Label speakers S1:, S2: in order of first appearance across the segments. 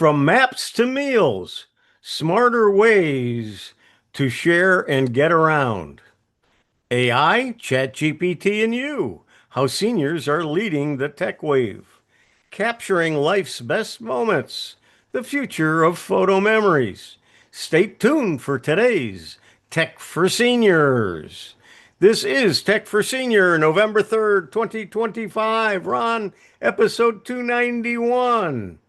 S1: From maps to meals, smarter ways to share and get around. AI, ChatGPT, and you. How seniors are leading the tech wave. Capturing life's best moments. The future of photo memories. Stay tuned for today's Tech for Seniors. This is Tech for Senior, November 3rd, 2025. Ron, episode 291.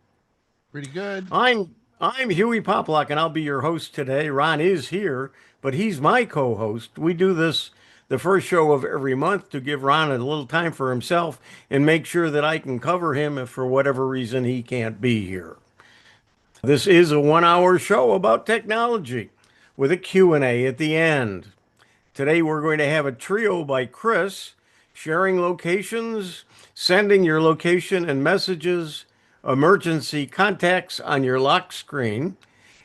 S2: Pretty good.
S1: I'm Hewie Poplock, and I'll be your host today. Ron is here, but he's my co-host. We do this the first show of every month to give Ron a little time for himself and make sure that I can cover him if for whatever reason he can't be here. This is a 1 hour show about technology with a Q&A at the end. Today we're going to have a trio by Chris, sharing locations, sending your location and messages, emergency contacts on your lock screen.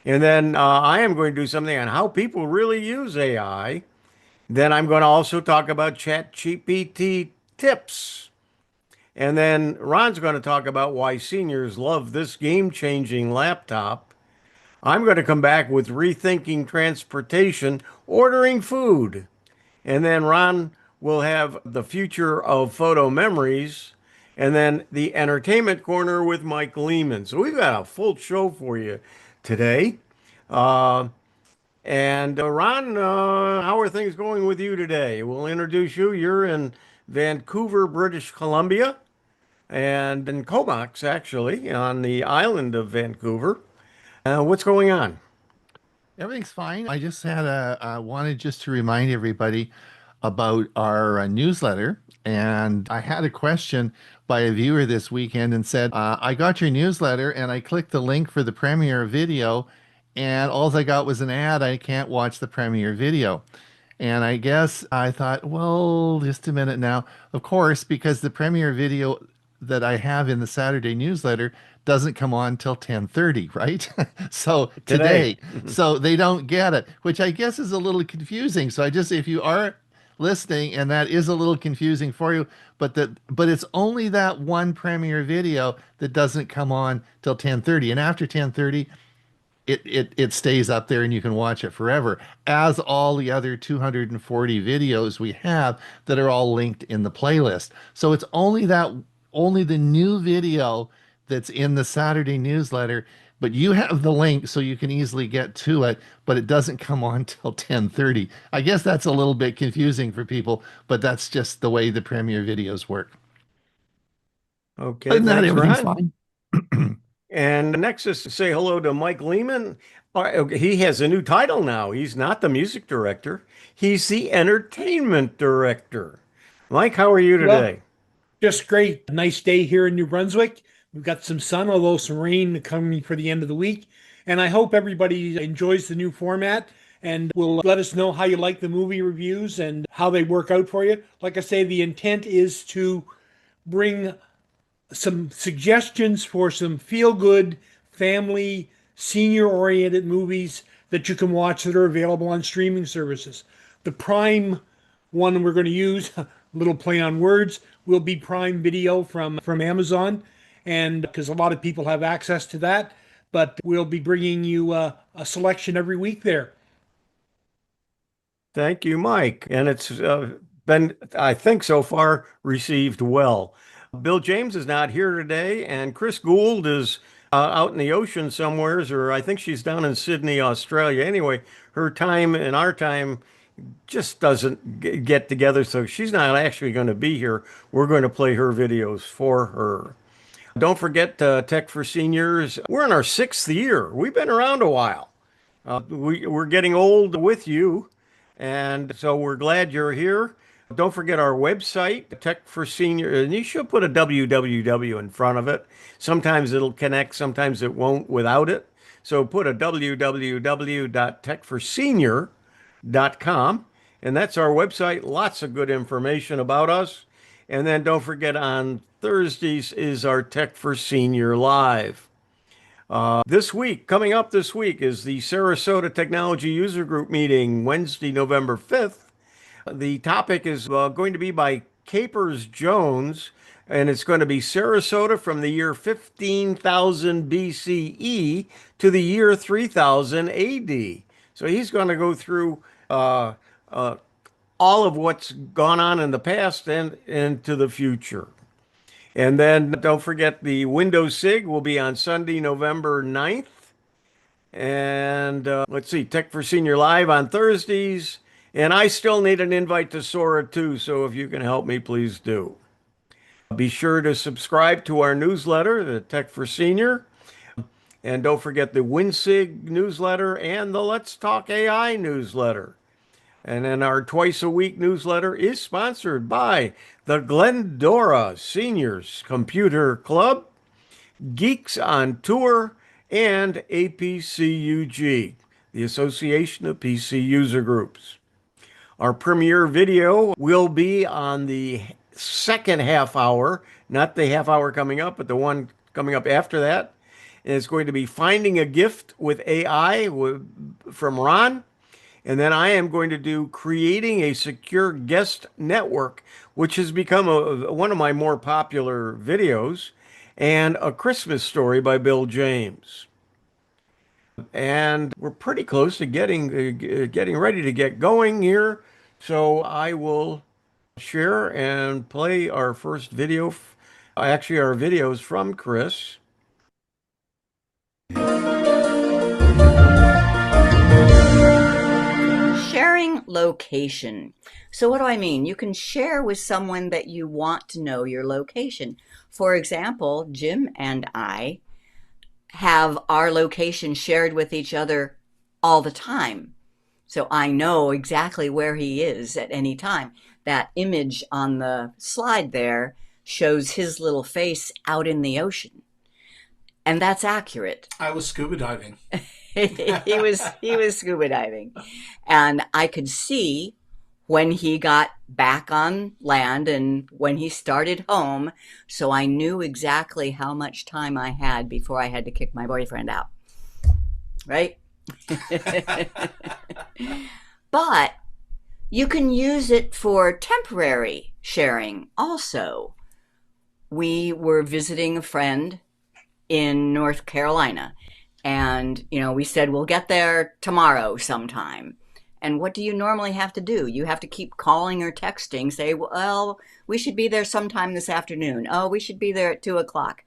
S1: And then I am going to do something on how people really use AI. Then I'm going to also talk about ChatGPT tips. And then Ron's going to talk about why seniors love this game-changing laptop. I'm going to come back with rethinking transportation, ordering food. And then Ron will have the future of photo memories. And then the entertainment corner with Mike Leaman. So we've got a full show for you today. Ron, how are things going with you today? We'll introduce you. You're in Vancouver, British Columbia, and in Comox, actually, on the island of Vancouver. What's going on?
S2: Everything's fine. I just had wanted just to remind everybody about our newsletter. And I had a question by a viewer this weekend and said, I got your newsletter and I clicked the link for the premiere video and all I got was an ad. I can't watch the premiere video. And I guess I thought, well, just a minute now. Of course, because the premiere video that I have in the Saturday newsletter doesn't come on till 10:30, right? So today, so they don't get it, which I guess is a little confusing. So if you are listening and that is a little confusing for you, but it's only that one premiere video that doesn't come on till 10:30, and after 10:30 it stays up there and you can watch it forever, as all the other 240 videos we have that are all linked in the playlist. So it's only the new video that's in the Saturday newsletter, but you have the link so you can easily get to it, but it doesn't come on till 10:30. I guess that's a little bit confusing for people, but that's just the way the premiere videos work.
S1: Okay,
S2: Other than that,
S1: thanks,
S2: everything's
S1: Ron.
S2: fine.
S1: And next is to say hello to Mike Leaman. He has a new title now. He's not the music director. He's the entertainment director. Mike, how are you today?
S3: Just great. A nice day here in New Brunswick. We've got some sun, although some rain coming for the end of the week. And I hope everybody enjoys the new format and will let us know how you like the movie reviews and how they work out for you. Like I say, the intent is to bring some suggestions for some feel-good, family, senior-oriented movies that you can watch that are available on streaming services. The Prime one we're going to use, a little play on words, will be Prime Video from Amazon, and because a lot of people have access to that, but we'll be bringing you a selection every week there.
S1: Thank you, Mike. And it's been, I think so far, received well. Bill James is not here today, and Chris Guld is out in the ocean somewheres, or I think she's down in Sydney, Australia. Anyway, her time and our time just doesn't get together, so she's not actually going to be here. We're going to play her videos for her. Don't forget Tech for Seniors. We're in our 6th year. We've been around a while. We're getting old with you, and so we're glad you're here. Don't forget our website, Tech for Senior, and you should put a www in front of it. Sometimes it'll connect, sometimes it won't without it. So put a www.techforsenior.com, and that's our website. Lots of good information about us. And then don't forget on Thursdays is our Tech for Senior Live. Coming up this week is the Sarasota Technology User Group meeting, Wednesday, November 5th. The topic is going to be by Capers Jones, and it's going to be Sarasota from the year 15,000 BCE to the year 3000 AD. So he's going to go through all of what's gone on in the past and into the future. And then don't forget the Windows SIG will be on Sunday, November 9th. And let's see, Tech for Senior Live on Thursdays. And I still need an invite to Sora too, so if you can help me, please do. Be sure to subscribe to our newsletter, the Tech for Senior. And don't forget the WinSig newsletter and the Let's Talk AI newsletter. And then our twice a week newsletter is sponsored by the Glendora Seniors Computer Club, Geeks on Tour, and APCUG, the Association of PC User Groups. Our premiere video will be on the second half hour, not the half hour coming up, but the one coming up after that. And it's going to be Finding a Gift with AI from Ron. And then I am going to do Creating a Secure Guest Network, which has become one of my more popular videos, and A Christmas Story by Bill James. And we're pretty close to getting ready to get going here. So I will share and play our first video, actually our videos from Chris.
S4: Sharing location. So what do I mean? You can share with someone that you want to know your location. For example, Jim and I have our location shared with each other all the time. So I know exactly where he is at any time. That image on the slide there shows his little face out in the ocean. And that's accurate.
S5: I was scuba diving.
S4: he was scuba diving, and I could see when he got back on land and when he started home, so I knew exactly how much time I had before I had to kick my boyfriend out, right? But you can use it for temporary sharing also. We were visiting a friend in North Carolina, and we said we'll get there tomorrow sometime. And what do you normally have to do? You have to keep calling or texting, say, well, we should be there sometime this afternoon. Oh, we should be there at 2 o'clock.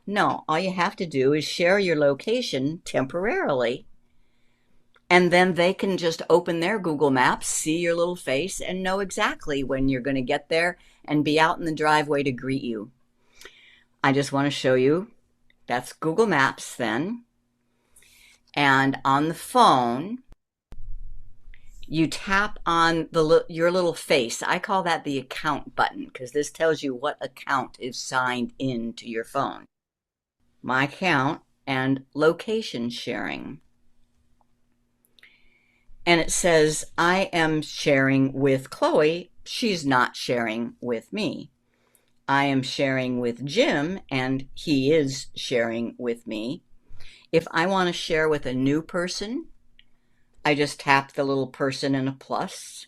S4: No, all you have to do is share your location temporarily, and then they can just open their Google Maps, see your little face, and know exactly when you're going to get there and be out in the driveway to greet you. I just want to show you. That's Google Maps then. And on the phone, you tap on your little face. I call that the account button because this tells you what account is signed in to your phone. My account and location sharing. And it says, I am sharing with Chloe. She's not sharing with me. I am sharing with Jim, and he is sharing with me. If I want to share with a new person, I just tap the little person and a plus.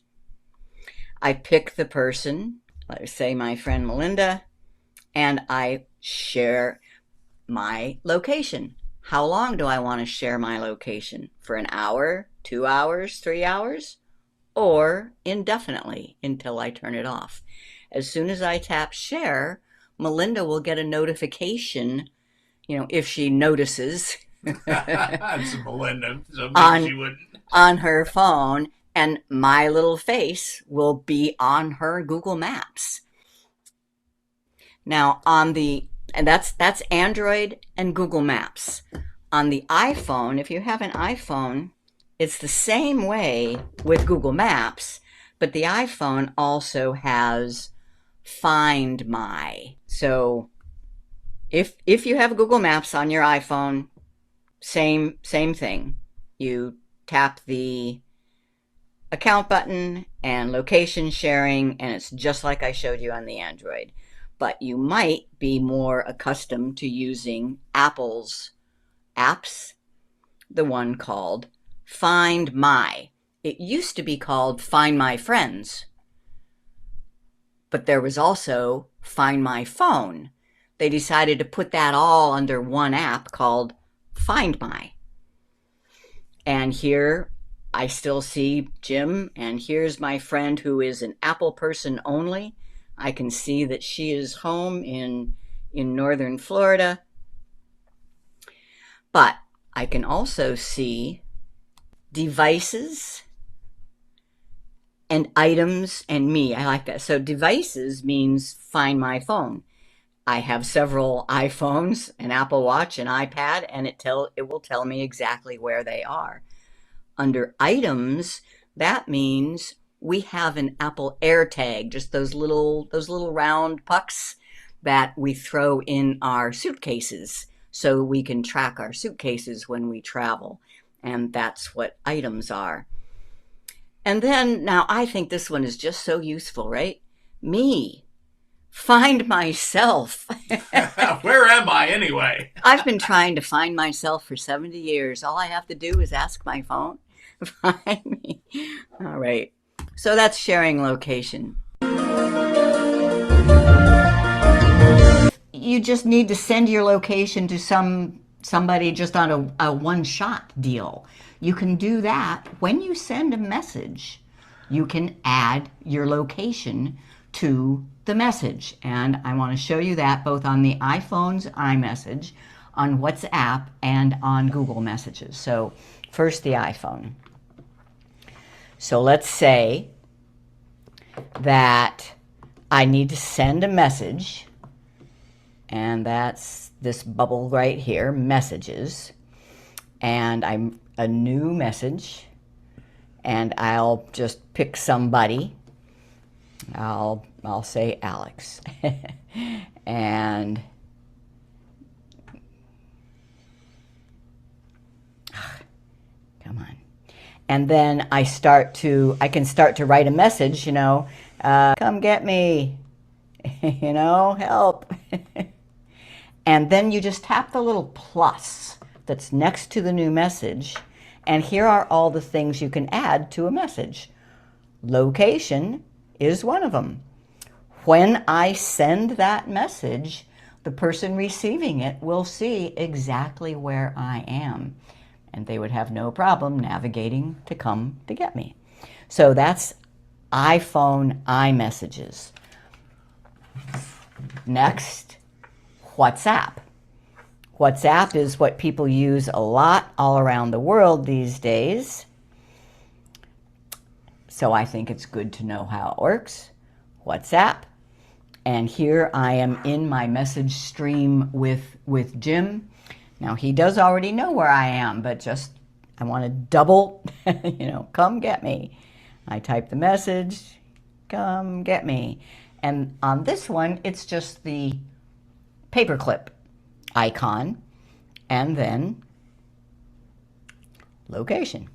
S4: I pick the person, let's say my friend Melinda, and I share my location. How long do I want to share my location? For an hour, 2 hours, 3 hours, or indefinitely until I turn it off. As soon as I tap share, Melinda will get a notification, if she notices
S5: That's Melinda, so maybe she wouldn't.
S4: On her phone, and my little face will be on her Google Maps. Now and that's Android and Google Maps. On the iPhone, if you have an iPhone, it's the same way with Google Maps, but the iPhone also has Find My. So if you have Google Maps on your iPhone, same thing. You tap the account button and location sharing, and it's just like I showed you on the Android. But you might be more accustomed to using Apple's apps, the one called Find My. It used to be called Find My Friends, but there was also Find My Phone. They decided to put that all under one app called Find My. And here I still see Jim, and here's my friend who is an Apple person only. I can see that she is home in northern Florida. But I can also see devices and items and me. I like that. So devices means Find My Phone. I have several iPhones, an Apple Watch, an iPad, and it will tell me exactly where they are. Under items, that means we have an Apple AirTag, just those little round pucks that we throw in our suitcases so we can track our suitcases when we travel. And that's what items are. And then, now I think this one is just so useful, right? Me. Find myself.
S5: Where am I anyway?
S4: I've been trying to find myself for 70 years. All I have to do is ask my phone. Find me. All right. So that's sharing location. You just need to send your location to somebody just on a one-shot deal. You can do that when you send a message. You can add your location to the message. And I want to show you that both on the iPhone's iMessage, on WhatsApp, and on Google Messages. So first the iPhone. So let's say that I need to send a message, and that's this bubble right here, messages, and I'm a new message, and I'll just pick somebody. I'll say Alex. And come on. And then I can start to write a message, come get me, help. And then you just tap the little plus that's next to the new message. And here are all the things you can add to a message. Location is one of them. When I send that message, the person receiving it will see exactly where I am, and they would have no problem navigating to come to get me. So that's iPhone iMessages. Next, WhatsApp. WhatsApp is what people use a lot all around the world these days. So I think it's good to know how it works. WhatsApp. And here I am in my message stream with Jim. Now he does already know where I am, but just I want to double, come get me. I type the message, come get me. And on this one, it's just the paperclip icon and then location.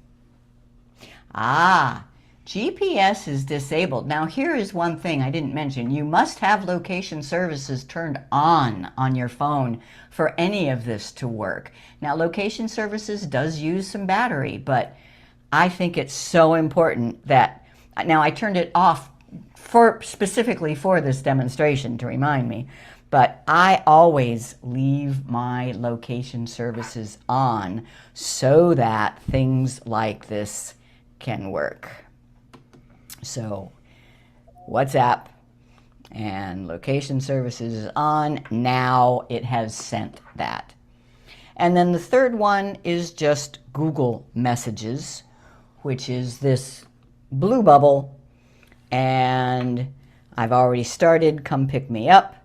S4: GPS is disabled. Now here is one thing I didn't mention. You must have location services turned on your phone for any of this to work. Now location services does use some battery, but I think it's so important that, now I turned it off specifically for this demonstration to remind me, but I always leave my location services on so that things like this can work. So WhatsApp and location services is on. Now it has sent that. And then the third one is just Google Messages, which is this blue bubble. And I've already started, come pick me up.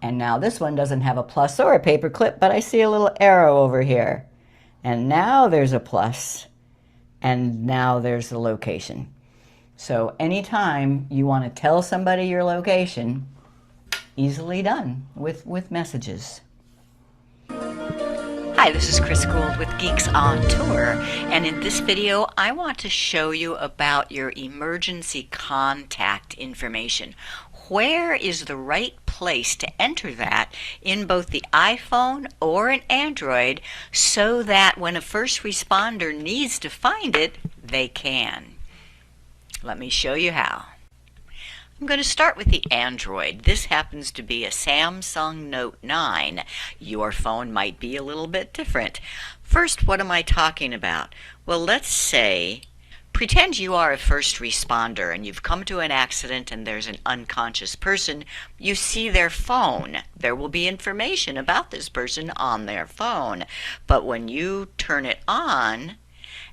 S4: And now this one doesn't have a plus or a paperclip, but I see a little arrow over here. And now there's a plus. And now there's the location. So anytime you want to tell somebody your location, easily done with messages. Hi, this is Chris Guld with Geeks on Tour, and in this video I want to show you about your emergency contact information. Where is the right place to enter that in both the iPhone or an Android so that when a first responder needs to find it, they can? Let me show you how. I'm going to start with the Android. This happens to be a Samsung Note 9. Your phone might be a little bit different. First, what am I talking about? Well, let's say, pretend you are a first responder and you've come to an accident and there's an unconscious person. You see their phone. There will be information about this person on their phone. But when you turn it on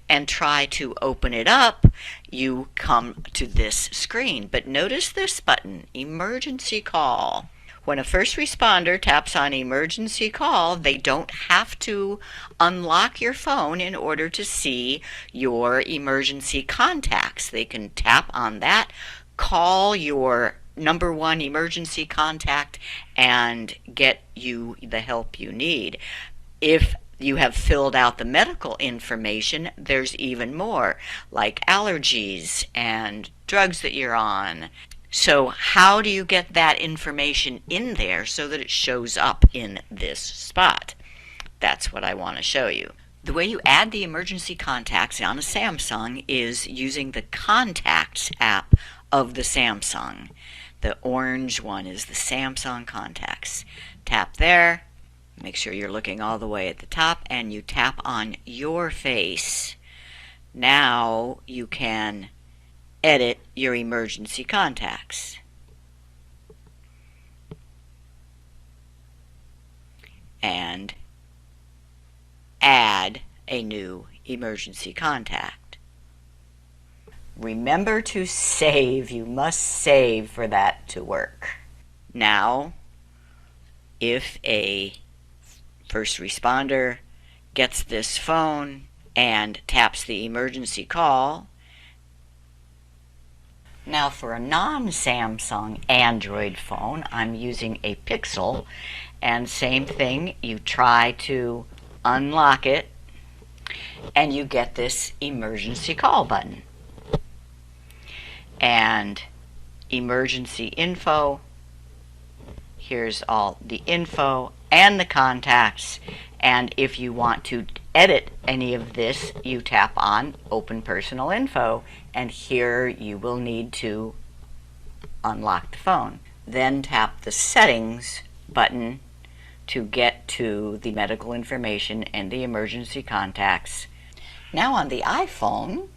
S4: and try to open it up, you come to this screen. But notice this button, emergency call. When a first responder taps on emergency call, they don't have to unlock your phone in order to see your emergency contacts. They can tap on that, call your number one emergency contact, and get you the help you need. If you have filled out the medical information, there's even more, like allergies and drugs that you're on. So how do you get that information in there so that it shows up in this spot? That's what I want to show you. The way you add the emergency contacts on a Samsung is using the Contacts app of the Samsung. The orange one is the Samsung Contacts. Tap there. Make sure you're looking all the way at the top, and you tap on your face. Now you can edit your emergency contacts. And add a new emergency contact. Remember to save. You must save for that to work. Now, if a first responder gets this phone and taps the emergency call. Now for a non-Samsung Android phone, I'm using a Pixel, and same thing, you try to unlock it and you get this emergency call button. And emergency info, here's all the info and the contacts, and if you want to edit any of this, you tap on Open Personal Info, and here you will need to unlock the phone. Then tap the Settings button to get to the medical information and the emergency contacts. Now on the iPhone,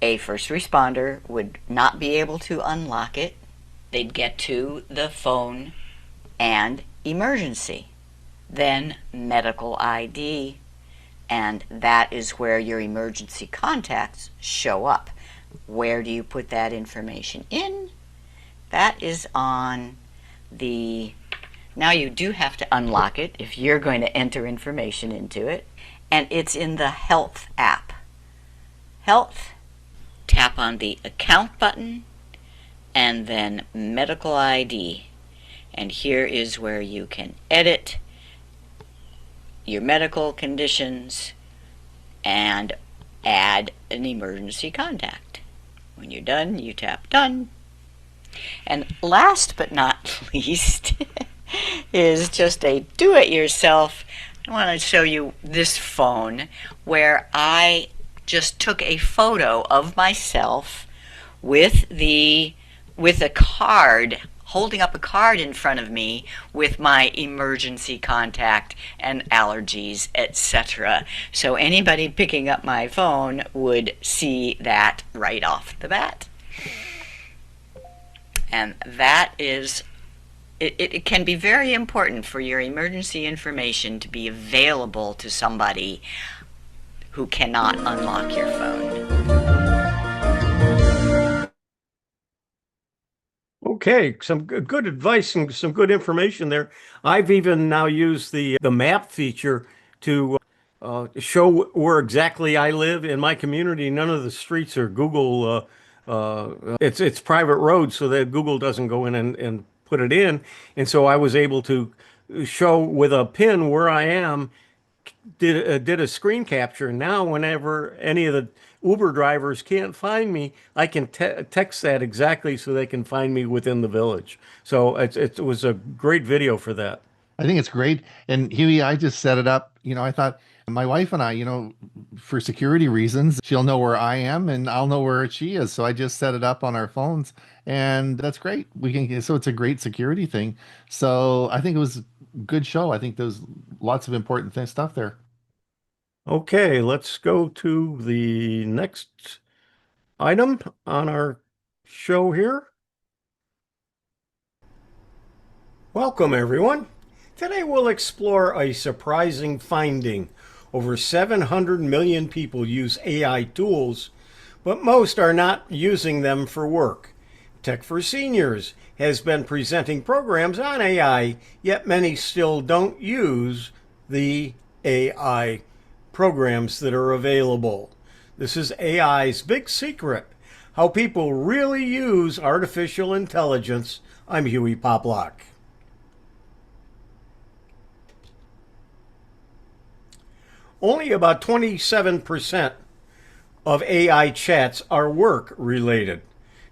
S4: a first responder would not be able to unlock it. They'd get to the phone and emergency, then medical ID, and that is where your emergency contacts show up. Where do you put that information in? That is on the, now you do have to unlock it if you're going to enter information into it, and it's in the Health app. Health, tap on the Account button, and then Medical ID. And here is where you can edit your medical conditions and add an emergency contact. When you're done, you tap Done. And last but not least is just a do-it-yourself. I want to show you this phone where I just took a photo of myself with a card, holding up a card in front of me with my emergency contact and allergies, etc. So anybody picking up my phone would see that right off the bat. And that is, it can be very important for your emergency information to be available to somebody who cannot unlock your phone.
S1: Okay, some good advice and some good information there. I've even now used the map feature to show where exactly I live in my community. None of the streets are Google. It's private roads, so that Google doesn't go in and put it in. And so I was able to show with a pin where I am. Did a screen capture. Now, whenever any of the Uber drivers can't find me, I can text that exactly so they can find me within the village. So it was a great video for that.
S2: I think it's great. And Hewie, I just set it up. You know, I thought My wife and I, for security reasons, she'll know where I am and I'll know where she is. So I just set it up on our phones, and that's great. So it's a great security thing. So I think it was a good show. I think there's lots of important stuff there.
S1: Okay, let's go to the next item on our show here. Welcome, everyone. Today we'll explore a surprising finding. Over 700 million people use AI tools, but most are not using them for work. Tech for Seniors has been presenting programs on AI, yet many still don't use the AI programs that are available. This is AI's big secret, how people really use artificial intelligence. I'm Hewie Poplock. Only about 27% of AI chats are work-related.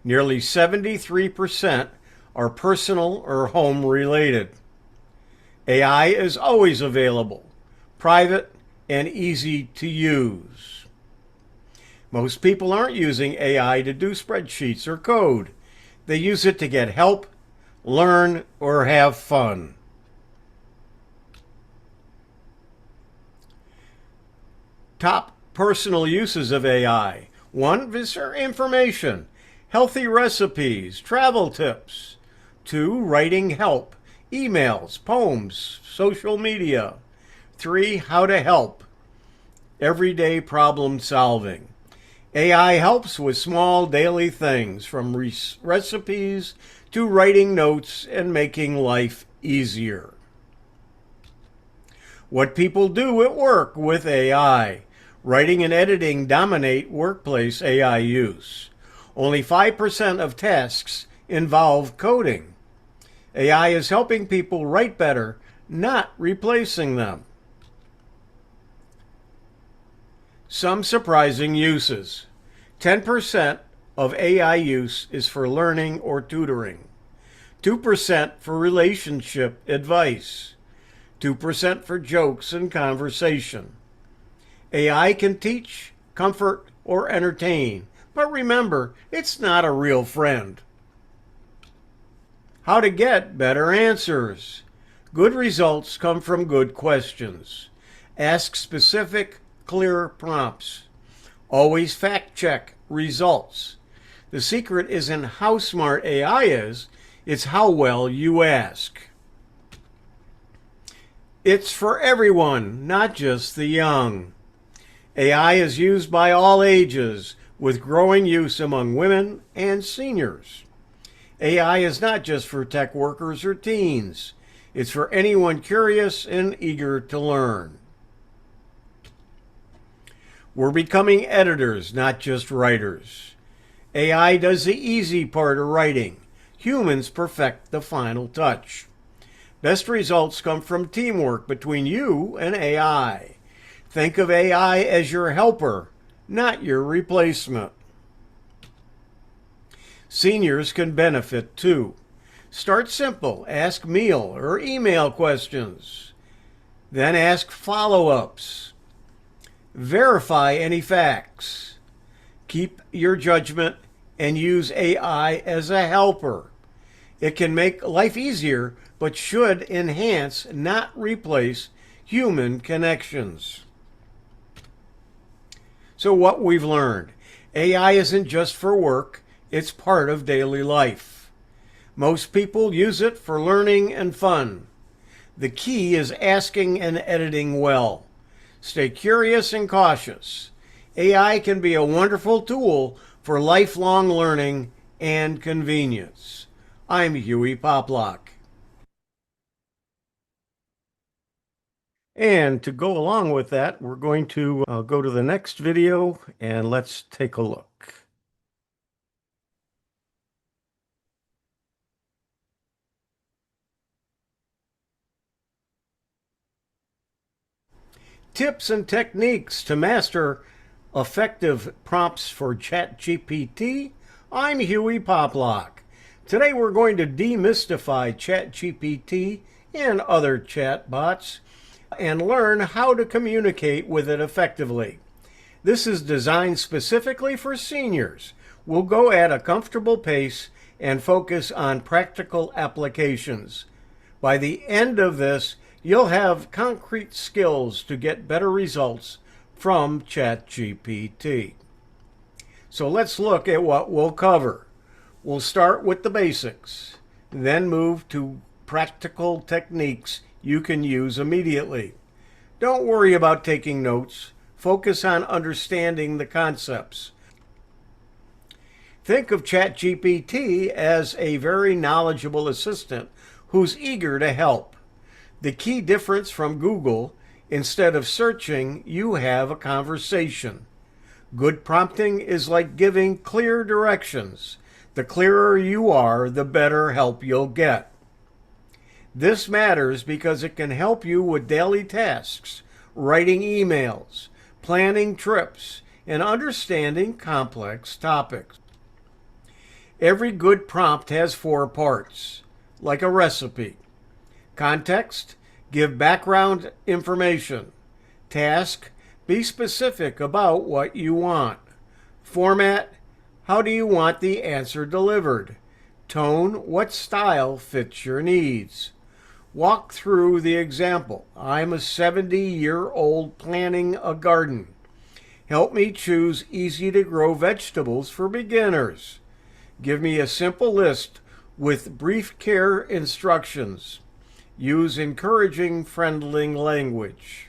S1: Nearly 73% are personal or home-related. AI is always available, private, and easy to use. Most people aren't using AI to do spreadsheets or code. They use it to get help, learn, or have fun. Top personal uses of AI. 1, is for information, healthy recipes, travel tips. 2, writing help, emails, poems, social media. 3, how to help, everyday problem solving. AI helps with small daily things, from recipes to writing notes and making life easier. What people do at work with AI. Writing and editing dominate workplace AI use. Only 5% of tasks involve coding. AI is helping people write better, not replacing them. Some surprising uses. 10% of AI use is for learning or tutoring. 2% for relationship advice. 2% for jokes and conversation. AI can teach, comfort, or entertain, but remember, it's not a real friend. How to get better answers. Good results come from good questions. Ask specific, clear prompts. Always fact-check results. The secret isn't how smart AI is, it's how well you ask. It's for everyone, not just the young. AI is used by all ages, with growing use among women and seniors. AI is not just for tech workers or teens. It's for anyone curious and eager to learn. We're becoming editors, not just writers. AI does the easy part of writing. Humans perfect the final touch. Best results come from teamwork between you and AI. Think of AI as your helper, not your replacement. Seniors can benefit too. Start simple. Ask meal or email questions. Then ask follow-ups. Verify any facts. Keep your judgment and use AI as a helper. It can make life easier, but should enhance, not replace, human connections. So what we've learned. AI isn't just for work, it's part of daily life. Most people use it for learning and fun. The key is asking and editing well. Stay curious and cautious. AI can be a wonderful tool for lifelong learning and convenience. I'm Hewie Poplock. And to go along with that, we're going to go to the next video and let's take a look. Tips and techniques to master effective prompts for ChatGPT. I'm Hewie Poplock. Today we're going to demystify ChatGPT and other chatbots. and learn how to communicate with it effectively. This is designed specifically for seniors. We'll go at a comfortable pace and focus on practical applications. By the end of this, you'll have concrete skills to get better results from ChatGPT. So let's look at what we'll cover. We'll start with the basics, then move to practical techniques you can use immediately. Don't worry about taking notes. Focus on understanding the concepts. Think of ChatGPT as a very knowledgeable assistant who's eager to help. The key difference from Google, instead of searching, you have a conversation. Good prompting is like giving clear directions. The clearer you are, the better help you'll get. This matters because it can help you with daily tasks, writing emails, planning trips, and understanding complex topics. Every good prompt has 4 parts, like a recipe. Context, give background information. Task, be specific about what you want. Format, how do you want the answer delivered? Tone, what style fits your needs? Walk through the example. I'm a 70-year-old planning a garden. Help me choose easy-to-grow vegetables for beginners. Give me a simple list with brief care instructions. Use encouraging, friendly language.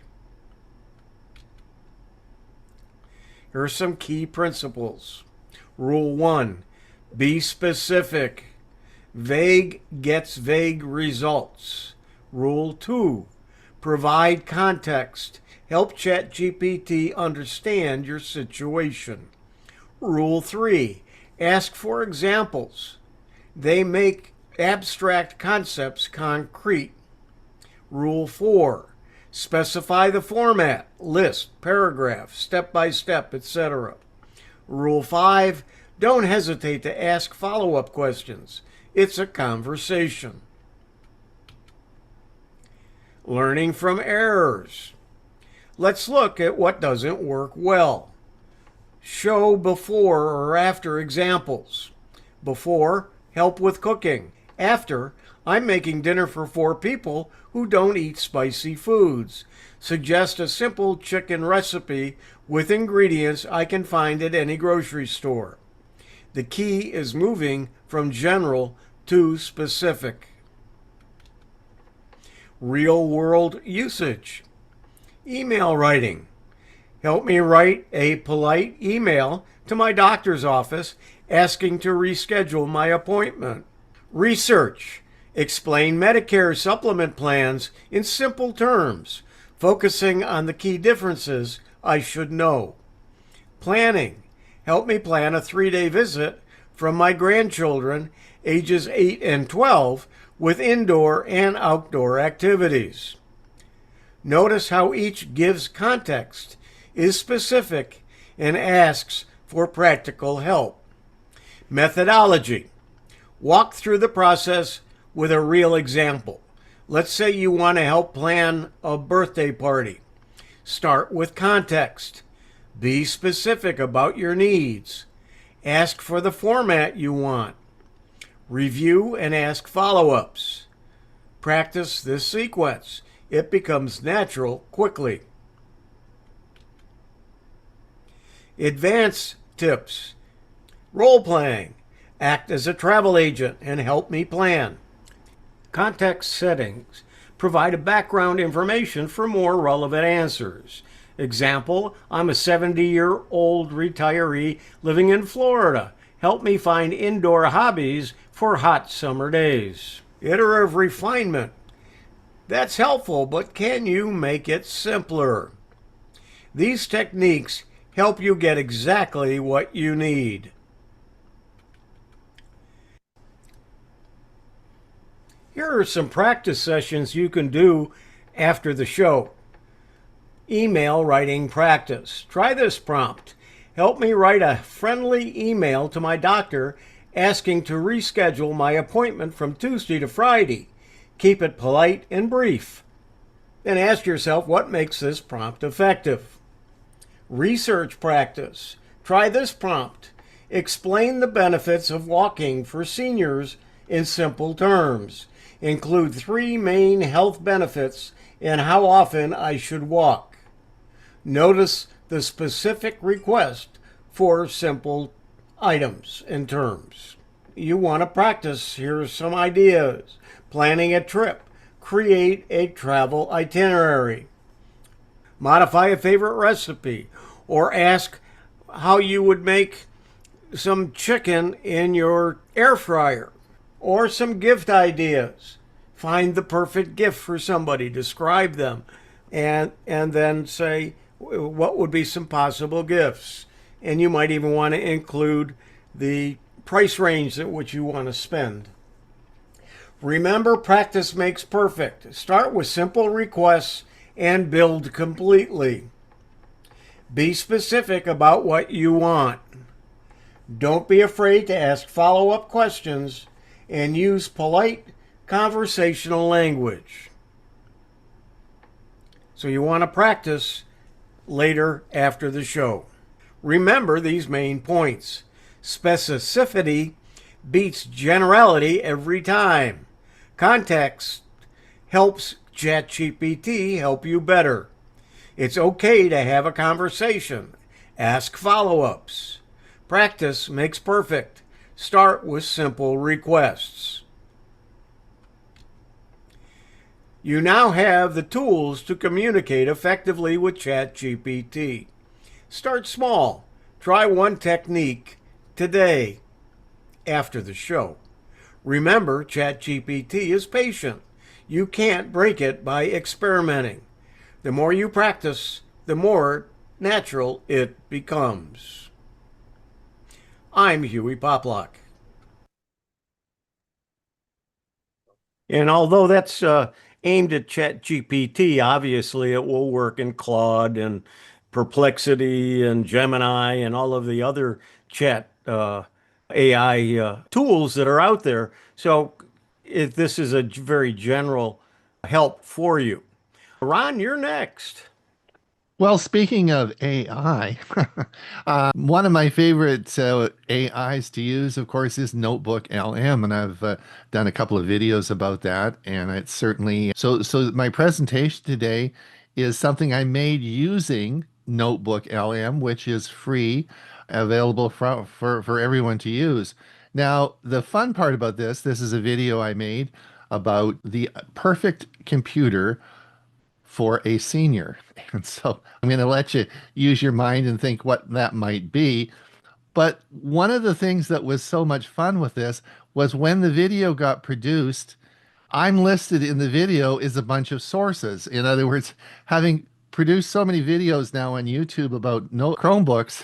S1: Here are some key principles. Rule 1, be specific. Vague gets vague results. Rule 2, provide context. Help ChatGPT understand your situation. Rule 3, ask for examples. They make abstract concepts concrete. Rule 4, specify the format, list, paragraph, step-by-step, etc. Rule 5, don't hesitate to ask follow-up questions. It's a conversation. Learning from errors. Let's look at what doesn't work well. Show before or after examples. Before, help with cooking. After, I'm making dinner for 4 people who don't eat spicy foods. Suggest a simple chicken recipe with ingredients I can find at any grocery store. The key is moving from general to specific. Real-world usage. Email writing. Help me write a polite email to my doctor's office asking to reschedule my appointment. Research. Explain Medicare supplement plans in simple terms, focusing on the key differences I should know. Planning. Help me plan a 3-day visit from my grandchildren, ages 8 and 12, with indoor and outdoor activities. Notice how each gives context, is specific, and asks for practical help. Methodology. Walk through the process with a real example. Let's say you want to help plan a birthday party. Start with context. Be specific about your needs. Ask for the format you want. Review and ask follow-ups. Practice this sequence. It becomes natural quickly. Advanced tips. Role-playing. Act as a travel agent and help me plan. Context settings. Provide a background information for more relevant answers. Example, I'm a 70-year-old retiree living in Florida. Help me find indoor hobbies for hot summer days. Iterative refinement. That's helpful, but can you make it simpler? These techniques help you get exactly what you need. Here are some practice sessions you can do after the show. Email writing practice. Try this prompt. Help me write a friendly email to my doctor asking to reschedule my appointment from Tuesday to Friday. Keep it polite and brief. Then ask yourself what makes this prompt effective. Research practice. Try this prompt. Explain the benefits of walking for seniors in simple terms. Include 3 main health benefits and how often I should walk. Notice the specific request for simple items and terms. You want to practice. Here's some ideas. Planning a trip. Create a travel itinerary. Modify a favorite recipe, or ask how you would make some chicken in your air fryer, or some gift ideas. Find the perfect gift for somebody, describe them, and then say what would be some possible gifts. And you might even want to include the price range at which you want to spend. Remember, practice makes perfect. Start with simple requests and build completely. Be specific about what you want. Don't be afraid to ask follow-up questions and use polite conversational language. So you want to practice later after the show. Remember these main points. Specificity beats generality every time. Context helps ChatGPT help you better. It's okay to have a conversation. Ask follow-ups. Practice makes perfect. Start with simple requests. You now have the tools to communicate effectively with ChatGPT. Start small. Try one technique today after the show. Remember, ChatGPT is patient. You can't break it by experimenting. The more you practice, the more natural it becomes. I'm Hewie Poplock. And although that's aimed at ChatGPT, obviously it will work in Claude and Perplexity and Gemini and all of the other chat AI tools that are out there. So this is a very general help for you. Ron, you're next.
S2: Well, speaking of AI, one of my favorite AIs to use, of course, is ℙ𝕝𝕚, and I've done a couple of videos about that. And it's certainly so. My presentation today is something I made using ℙ𝕝𝕚, which is free, available for everyone to use. Now, the fun part about this is a video I made about the perfect computer for a senior. And so I'm going to let you use your mind and think what that might be. But one of the things that was so much fun with this was when the video got produced, I'm listed in the video as a bunch of sources. In other words, having produced so many videos now on YouTube about no Chromebooks,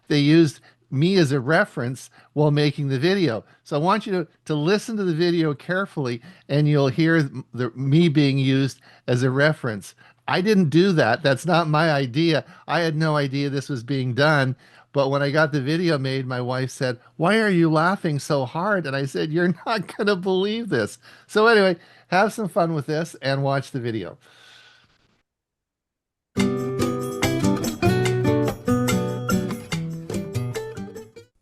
S2: they used me as a reference while making the video. So I want you to listen to the video carefully, and you'll hear me being used as a reference. I didn't do that. That's not my idea. I had no idea this was being done. But when I got the video made, my wife said, "Why are you laughing so hard?" And I said, "You're not going to believe this." So anyway, have some fun with this and watch the video.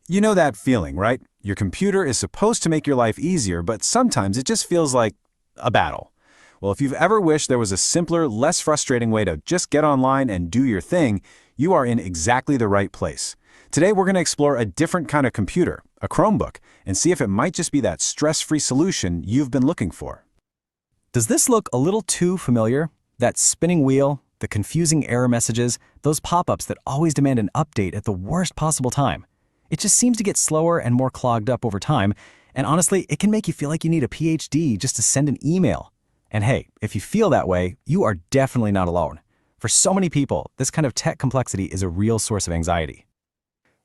S6: You know that feeling, right? Your computer is supposed to make your life easier, but sometimes it just feels like a battle. Well, if you've ever wished there was a simpler, less frustrating way to just get online and do your thing, you are in exactly the right place. Today, we're going to explore a different kind of computer, a Chromebook, and see if it might just be that stress-free solution you've been looking for. Does this look a little too familiar? That spinning wheel, the confusing error messages, those pop-ups that always demand an update at the worst possible time. It just seems to get slower and more clogged up over time, and honestly, it can make you feel like you need a PhD just to send an email. And hey, if you feel that way, you are definitely not alone. For so many people, this kind of tech complexity is a real source of anxiety.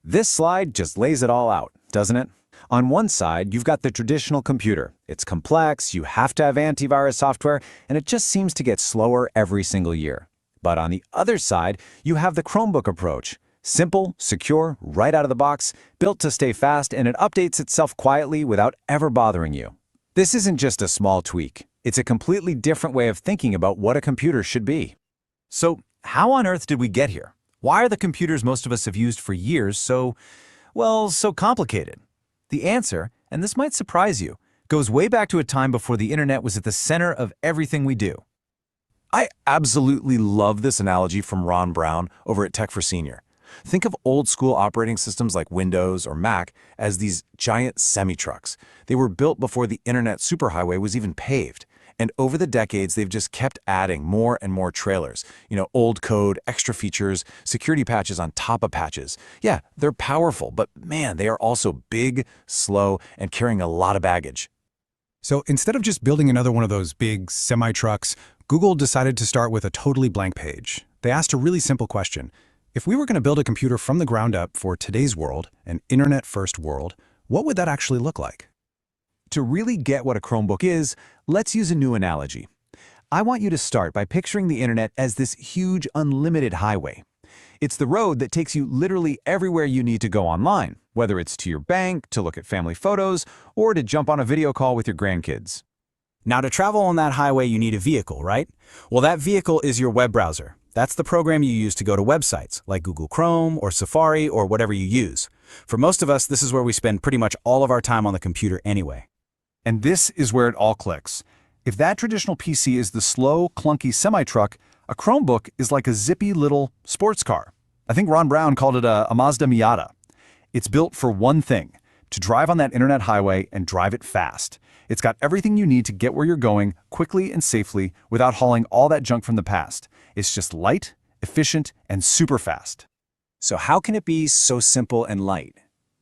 S6: This slide just lays it all out, doesn't it? On one side, you've got the traditional computer. It's complex, you have to have antivirus software, and it just seems to get slower every single year. But on the other side, you have the Chromebook approach. Simple, secure, right out of the box, built to stay fast, and it updates itself quietly without ever bothering you. This isn't just a small tweak. It's a completely different way of thinking about what a computer should be. So, how on earth did we get here? Why are the computers most of us have used for years so complicated? The answer, and this might surprise you, goes way back to a time before the internet was at the center of everything we do. I absolutely love this analogy from Ron Brown over at Tech for Senior. Think of old-school operating systems like Windows or Mac as these giant semi-trucks. They were built before the internet superhighway was even paved. And over the decades, they've just kept adding more and more trailers. Old code, extra features, security patches on top of patches. Yeah, they're powerful, but man, they are also big, slow, and carrying a lot of baggage.
S7: So instead of just building another one of those big semi-trucks, Google decided to start with a totally blank page. They asked a really simple question. If we were going to build a computer from the ground up for today's world, an internet-first world, what would that actually look like?
S6: To really get what a Chromebook is, let's use a new analogy. I want you to start by picturing the internet as this huge, unlimited highway. It's the road that takes you literally everywhere you need to go online, whether it's to your bank, to look at family photos, or to jump on a video call with your grandkids.
S7: Now, to travel on that highway, you need a vehicle, right? Well, that vehicle is your web browser. That's the program you use to go to websites, like Google Chrome or Safari or whatever you use. For most of us, this is where we spend pretty much all of our time on the computer anyway.
S6: And this is where it all clicks. If that traditional PC is the slow, clunky semi-truck, a Chromebook is like a zippy little sports car. I think Ron Brown called it a Mazda Miata. It's built for one thing, to drive on that internet highway and drive it fast. It's got everything you need to get where you're going quickly and safely without hauling all that junk from the past. It's just light, efficient, and super fast.
S7: So how can it be so simple and light?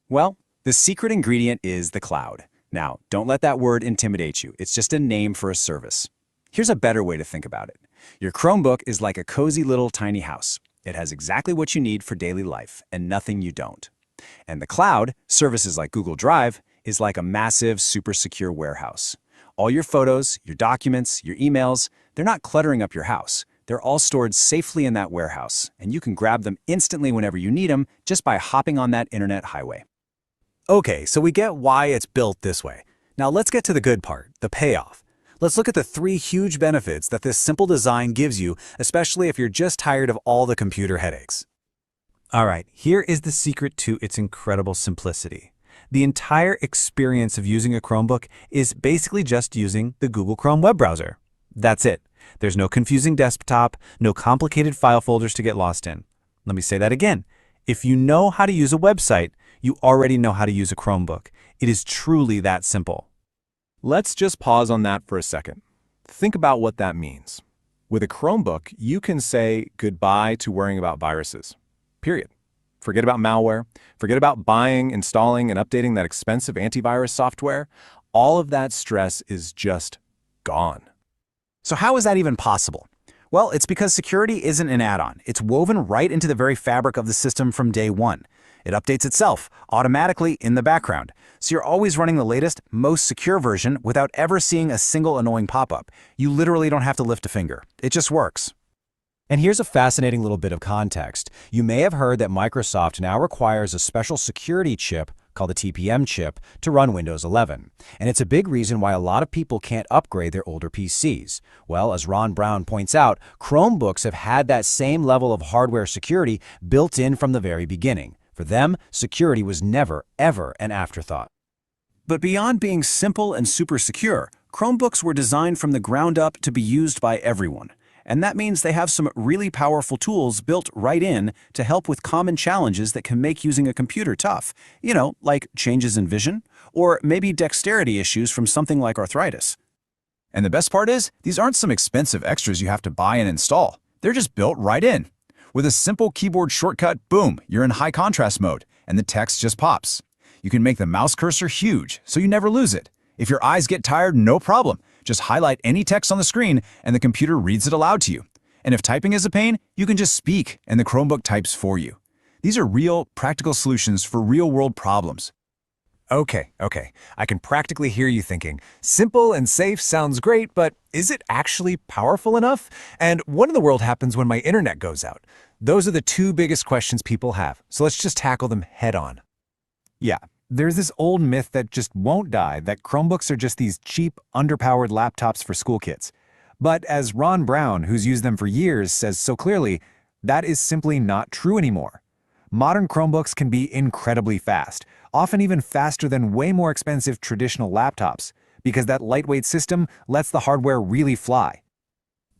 S7: Well, the secret ingredient is the cloud. Now, don't let that word intimidate you. It's just a name for a service. Here's a better way to think about it. Your Chromebook is like a cozy little tiny house. It has exactly what you need for daily life and nothing you don't. And the cloud, services like Google Drive, is like a massive, super secure warehouse. All your photos, your documents, your emails, they're not cluttering up your house. They're all stored safely in that warehouse, and you can grab them instantly whenever you need them just by hopping on that internet highway.
S6: Okay, so we get why it's built this way. Now let's get to the good part, the payoff. Let's look at the 3 huge benefits that this simple design gives you, especially if you're just tired of all the computer headaches. All right, here is the secret to its incredible simplicity. The entire experience of using a Chromebook is basically just using the Google Chrome web browser. That's it. There's no confusing desktop, no complicated file folders to get lost in. Let me say that again. If you know how to use a website, you already know how to use a Chromebook. It is truly that simple. Let's just pause on that for a second. Think about what that means. With a Chromebook, you can say goodbye to worrying about viruses. Period. Forget about malware. Forget about buying, installing, and updating that expensive antivirus software. All of that stress is just gone.
S7: So how is that even possible? Well, it's because security isn't an add-on. It's woven right into the very fabric of the system from day one. It updates itself automatically in the background. So you're always running the latest, most secure version without ever seeing a single annoying pop-up. You literally don't have to lift a finger. It just works. And here's a fascinating little bit of context. You may have heard that Microsoft now requires a special security chip called the TPM chip to run Windows 11. And it's a big reason why a lot of people can't upgrade their older PCs. Well, as Ron Brown points out, Chromebooks have had that same level of hardware security built in from the very beginning. For them, security was never, ever an afterthought. But beyond being simple and super secure, Chromebooks were designed from the ground up to be used by everyone. And that means they have some really powerful tools built right in to help with common challenges that can make using a computer tough. Like changes in vision, or maybe dexterity issues from something like arthritis. And the best part is, these aren't some expensive extras you have to buy and install. They're just built right in. With a simple keyboard shortcut, boom, you're in high contrast mode, and the text just pops. You can make the mouse cursor huge, so you never lose it. If your eyes get tired, no problem. Just highlight any text on the screen, and the computer reads it aloud to you. And if typing is a pain, you can just speak, and the Chromebook types for you. These are real, practical solutions for real-world problems. Okay, I can practically hear you thinking, simple and safe sounds great, but is it actually powerful enough? And what in the world happens when my internet goes out? Those are the 2 biggest questions people have, so let's just tackle them head on. Yeah, There's this old myth that just won't die, that Chromebooks are just these cheap, underpowered laptops for school kids. But as Ron Brown, who's used them for years, says so clearly, that is simply not true anymore. Modern Chromebooks can be incredibly fast, often even faster than way more expensive traditional laptops, because that lightweight system lets the hardware really fly.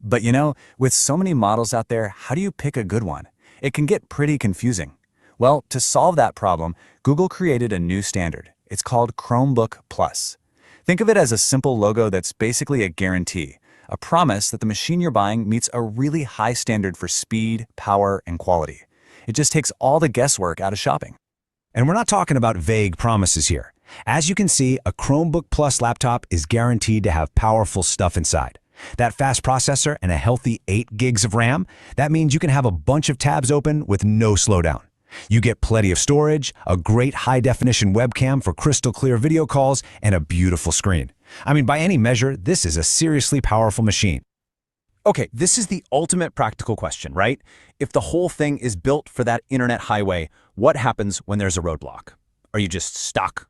S7: But you know, with so many models out there, how do you pick a good one? It can get pretty confusing. Well, to solve that problem, Google created a new standard. It's called Chromebook Plus. Think of it as a simple logo that's basically a guarantee, a promise that the machine you're buying meets a really high standard for speed, power, and quality. It just takes all the guesswork out of shopping. And we're not talking about vague promises here. As you can see, a Chromebook Plus laptop is guaranteed to have powerful stuff inside. That fast processor and a healthy 8 gigs of RAM, that means you can have a bunch of tabs open with no slowdown. You get plenty of storage, a great high-definition webcam for crystal clear video calls, and a beautiful screen. I mean, by any measure, this is a seriously powerful machine. Okay, this is the ultimate practical question, right? If the whole thing is built for that internet highway, what happens when there's a roadblock? Are you just stuck?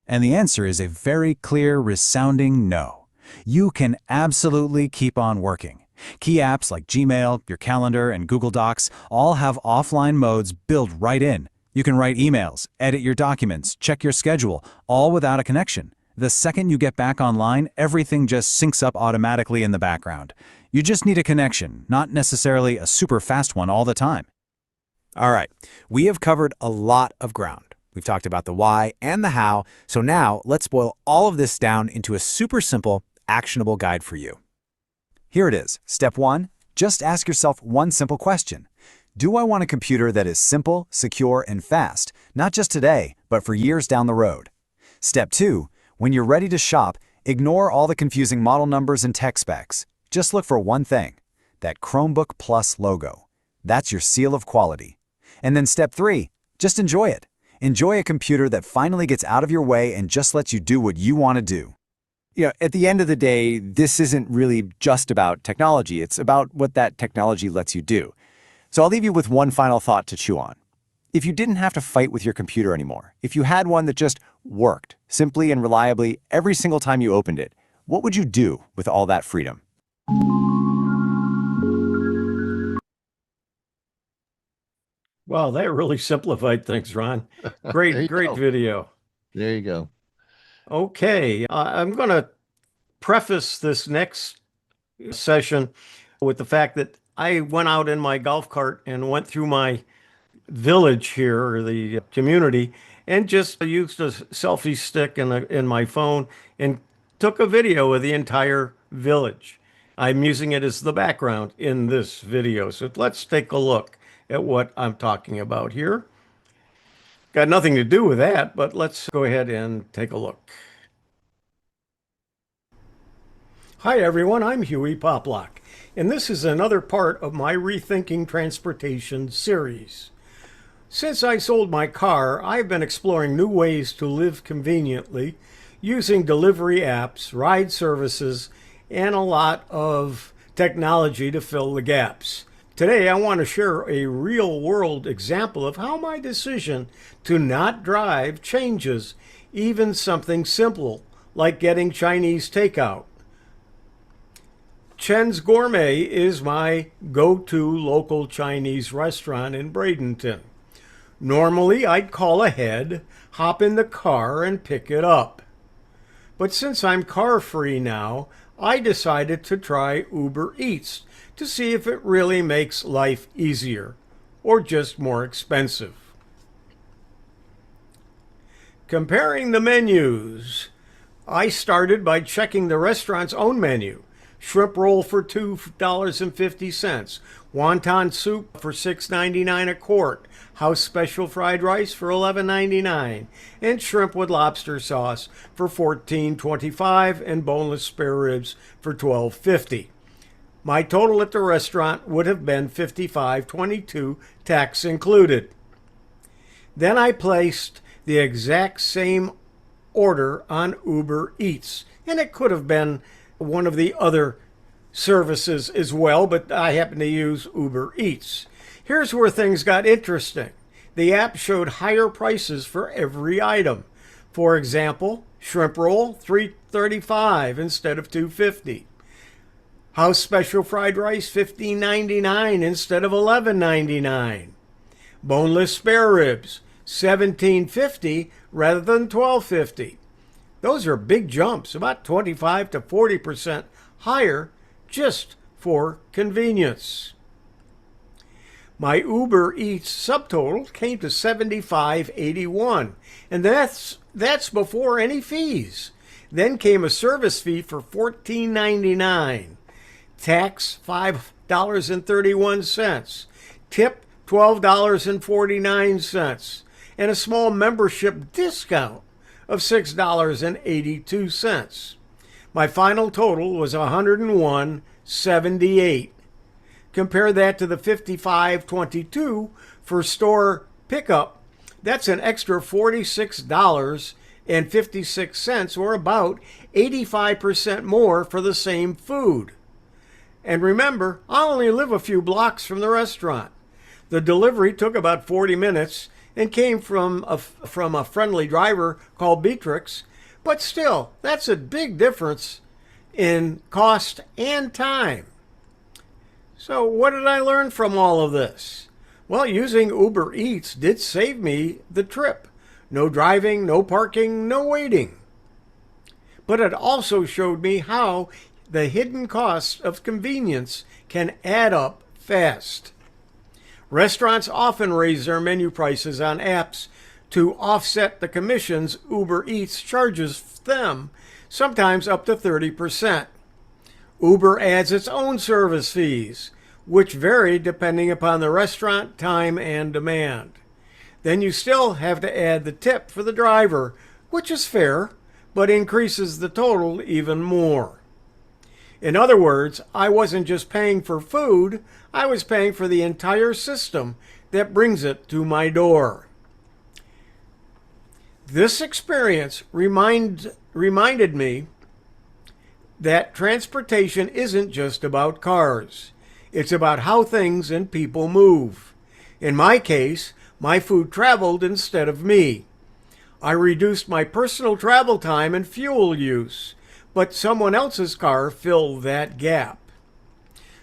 S7: And the answer is a very clear, resounding no. You can absolutely keep on working. Key apps like Gmail, your calendar, and Google Docs all have offline modes built right in. You can write emails, edit your documents, check your schedule, all without a connection. The second you get back online, everything just syncs up automatically in the background. You just need a connection, not necessarily a super fast one all the time. All right, we have covered a lot of ground. We've talked about the why and the how, so now let's boil all of this down into a super simple, actionable guide for you. Here it is. Step 1, just ask yourself one simple question. Do I want a computer that is simple, secure, and fast, not just today, but for years down the road? Step 2, when you're ready to shop, ignore all the confusing model numbers and tech specs. Just look for one thing, that Chromebook Plus logo. That's your seal of quality. And then step 3, just enjoy it. Enjoy a computer that finally gets out of your way and just lets you do what you want to do. At the end of the day, this isn't really just about technology. It's about what that technology lets you do. So I'll leave you with one final thought to chew on. If you didn't have to fight with your computer anymore, if you had one that just worked simply and reliably every single time you opened it, what would you do with all that freedom?
S1: Wow, that really simplified things, Ron. Great video.
S2: There you go.
S1: Okay, I'm going to preface this next session with the fact that I went out in my golf cart and went through my village here, or the community, and just used a selfie stick in my phone and took a video of the entire village. I'm using it as the background in this video. So let's take a look at what I'm talking about here. Got nothing to do with that, but let's go ahead and take a look. Hi everyone, I'm Hewie Poplock, and this is another part of my Rethinking Transportation series. Since I sold my car, I've been exploring new ways to live conveniently using delivery apps, ride services, and a lot of technology to fill the gaps. Today, I want to share a real-world example of how my decision to not drive changes even something simple like getting Chinese takeout. Chen's Gourmet is my go-to local Chinese restaurant in Bradenton. Normally, I'd call ahead, hop in the car, and pick it up. But since I'm car-free now, I decided to try Uber Eats to see if it really makes life easier or just more expensive. Comparing the menus, I started by checking the restaurant's own menu. Shrimp roll for $2.50, wonton soup for $6.99 a quart, house special fried rice for $11.99, and shrimp with lobster sauce for $14.25, and boneless spare ribs for $12.50. My total at the restaurant would have been $55.22, tax included. Then I placed the exact same order on Uber Eats, and it could have been one of the other services as well, but I happen to use Uber Eats. Here's where things got interesting. The app showed higher prices for every item. For example, shrimp roll, $3.35 instead of $2.50. House special fried rice, $15.99 instead of $11.99. Boneless spare ribs, $17.50 rather than $12.50. Those are big jumps, about 25 to 40% higher, just for convenience. My Uber Eats subtotal came to $75.81, and that's before any fees. Then came a service fee for $14.99, tax $5.31, tip $12.49, and a small membership discount of $6.82. My final total was $101.78. Compare that to the $55.22 for store pickup. That's an extra $46.56, or about 85% more for the same food. And remember, I only live a few blocks from the restaurant. The delivery took about 40 minutes and came from a friendly driver called Beatrix, but still, that's a big difference in cost and time. So what did I learn from all of this? Well, using Uber Eats did save me the trip. No driving, no parking, no waiting. But it also showed me how the hidden costs of convenience can add up fast. Restaurants often raise their menu prices on apps to offset the commissions Uber Eats charges them, sometimes up to 30%. Uber adds its own service fees, which vary depending upon the restaurant, time, and demand. Then you still have to add the tip for the driver, which is fair, but increases the total even more. In other words, I wasn't just paying for food, I was paying for the entire system that brings it to my door. This experience reminded me that transportation isn't just about cars. It's about how things and people move. In my case, my food traveled instead of me. I reduced my personal travel time and fuel use, but someone else's car filled that gap.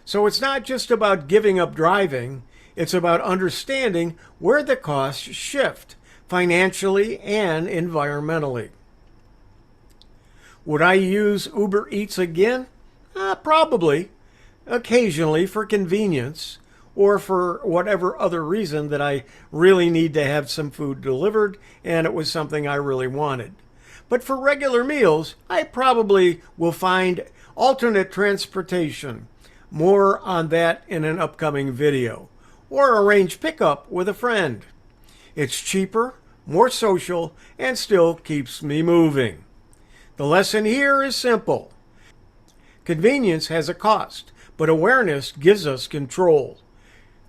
S1: So it's not just about giving up driving, it's about understanding where the costs shift, financially and environmentally. Would I use Uber Eats again? Probably. Occasionally for convenience, or for whatever other reason that I really need to have some food delivered and it was something I really wanted. But for regular meals, I probably will find alternate transportation. More on that in an upcoming video. Or arrange pickup with a friend. It's cheaper, more social, and still keeps me moving. The lesson here is simple. Convenience has a cost, but awareness gives us control.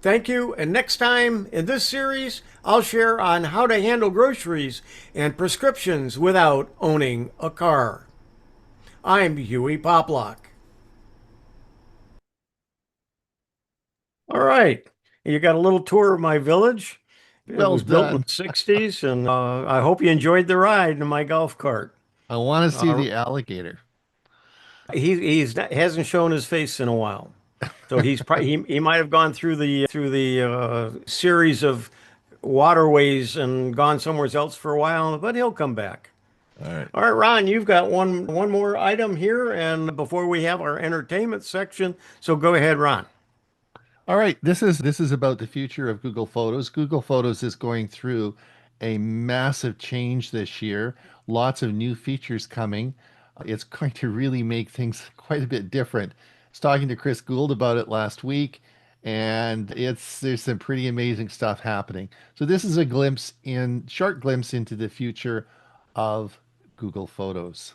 S1: Thank you, and next time in this series, I'll share on how to handle groceries and prescriptions without owning a car. I'm Hewie Poplock. All right, you got a little tour of my village. It was built in the 60s, and I hope you enjoyed the ride in my golf cart.
S2: I want to see the alligator.
S1: He hasn't shown his face in a while, so he might have gone through the series of waterways and gone somewhere else for a while, but he'll come back. All right, Ron, you've got one more item here, and before we have our entertainment section, so go ahead, Ron.
S2: All right, this is about the future of Google Photos. Google Photos is going through a massive change this year. Lots of new features coming. It's going to really make things quite a bit different. I was talking to Chris Guld about it last week, and there's some pretty amazing stuff happening. So this is a short glimpse into the future of Google Photos.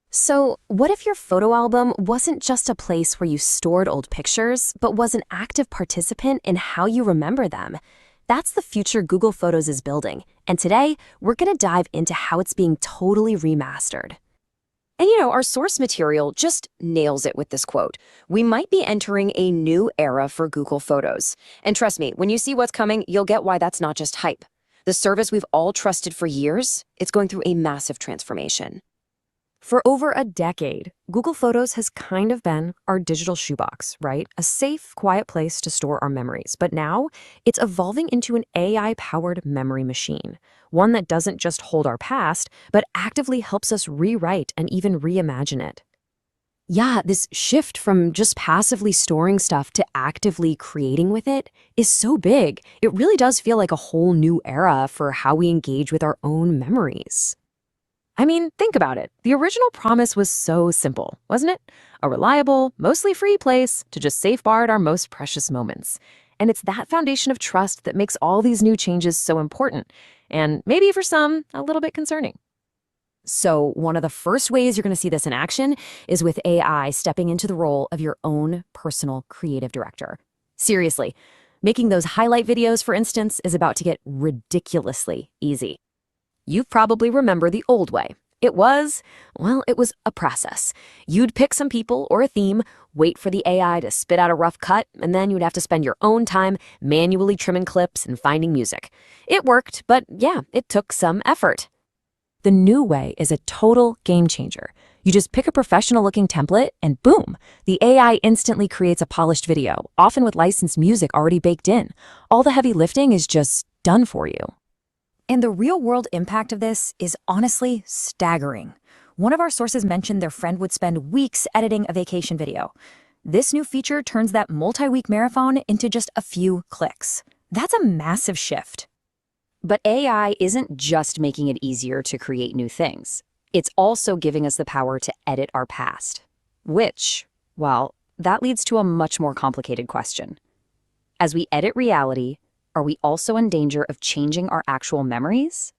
S8: So, what if your photo album wasn't just a place where you stored old pictures, but was an active participant in how you remember them? That's the future Google Photos is building, and today we're going to dive into how it's being totally remastered. And our source material just nails it with this quote. We might be entering a new era for Google Photos. And trust me, when you see what's coming, you'll get why that's not just hype. The service we've all trusted for years, it's going through a massive transformation. For over a decade, Google Photos has kind of been our digital shoebox, right? A safe, quiet place to store our memories. But now, it's evolving into an AI-powered memory machine. One that doesn't just hold our past, but actively helps us rewrite and even reimagine it. Yeah, this shift from just passively storing stuff to actively creating with it is so big. It really does feel like a whole new era for how we engage with our own memories. I mean, think about it. The original promise was so simple, wasn't it? A reliable, mostly free place to just safeguard our most precious moments. And it's that foundation of trust that makes all these new changes so important, and maybe for some, a little bit concerning. So one of the first ways you're going to see this in action is with AI stepping into the role of your own personal creative director. Seriously, making those highlight videos, for instance, is about to get ridiculously easy. You probably remember the old way. It was a process. You'd pick some people or a theme, wait for the AI to spit out a rough cut, and then you'd have to spend your own time manually trimming clips and finding music. It worked, but yeah, it took some effort. The new way is a total game changer. You just pick a professional-looking template, and boom, the AI instantly creates a polished video, often with licensed music already baked in. All the heavy lifting is just done for you. And the real-world impact of this is honestly staggering. One of our sources mentioned their friend would spend weeks editing a vacation video. This new feature turns that multi-week marathon into just a few clicks. That's a massive shift. But AI isn't just making it easier to create new things. It's also giving us the power to edit our past. Which, well, that leads to a much more complicated question. As we edit reality, are we also in danger of changing our actual memories?